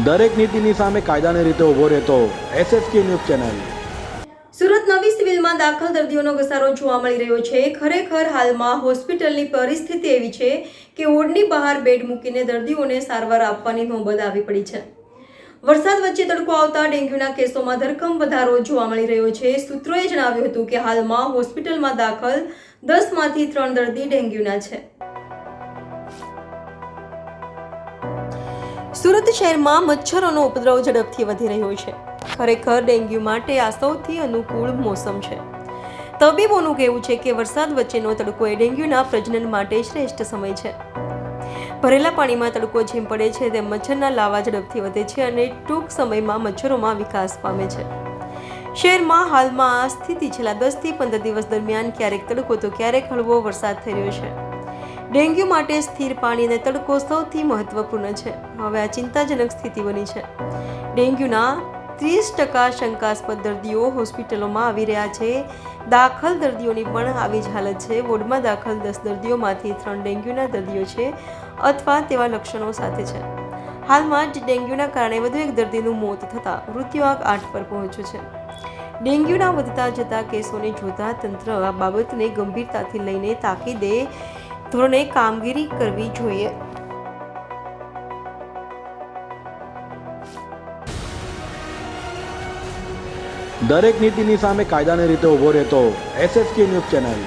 દરેક નીતિની સામે કાયદાની રીતે ઊભો રહેતો SSK ન્યૂઝ ચેનલ। સુરત નવી સિવિલમાં દાખલ દર્દીઓનો ઘસારો જોવા મળી રહ્યો છે। ખરેખર હાલમાં હોસ્પિટલની પરિસ્થિતિ એવી છે કે વોર્ડની બહાર બેડ મૂકીને દર્દીઓને સારવાર આપવાની નોબત આવી પડી છે। વરસાદ વચ્ચે તડકો આવતા ડેન્ગ્યુના કેસોમાં ધરખમ વધારો જોવા મળી રહ્યો છે। સૂત્રોએ જણાવ્યું હતું કે હાલમાં હોસ્પિટલમાં દાખલ 10માંથી 3 દર્દી ડેન્ગ્યુના છે। સુરત શહેરમાં મચ્છરોનો ઉપદ્રવ ઝડપથી વધી રહ્યો છે। ખરેખર ડેન્ગ્યુ માટે આ સૌથી અનુકૂળ મોસમ છે। તબીબોનું કહેવું છે કે વરસાદ વચ્ચેનો તડકો એ ડેન્ગ્યુના પ્રજનન માટે શ્રેષ્ઠ સમય છે। ભરેલા પાણીમાં તડકો જેમ પડે છે તેમ મચ્છરના લાવા ઝડપથી વધે છે અને ટૂંક સમયમાં મચ્છરોમાં વિકાસ પામે છે। શહેરમાં હાલમાં આ સ્થિતિ છેલ્લા 10થી 15 દિવસ દરમિયાન ક્યારેક તડકો તો ક્યારેક હળવો વરસાદ થઈ રહ્યો છે। ડેન્ગ્યુ માટે સ્થિર પાણી અને તડકો સૌથી મહત્વપૂર્ણ છે। હવે આ ચિંતાજનક સ્થિતિ બની છે। ડેન્ગ્યુના 30% શંકાસ્પદ દર્દીઓ હોસ્પિટલોમાં આવી રહ્યા છે। દાખલ દર્દીઓની પણ આવી જ હાલત છે। વોર્ડમાં દાખલ 10 દર્દીઓમાંથી 3 ડેન્ગ્યુના દર્દીઓ છે અથવા તેવા લક્ષણો સાથે છે। હાલમાં જ ડેન્ગ્યુના કારણે વધુ એક દર્દીનું મોત થતાં મૃત્યુઆંક 8 પર પહોંચ્યો છે। ડેન્ગ્યુના વધતા જતા કેસોને જોતા તંત્ર આ બાબતને ગંભીરતાથી લઈને તાકીદે ધોરણે કામગીરી કરવી જોઈએ। દરેક નીતિની સામે કાયદાની રીતે ઊભો રહેતો SSK ન્યૂઝ ચેનલ।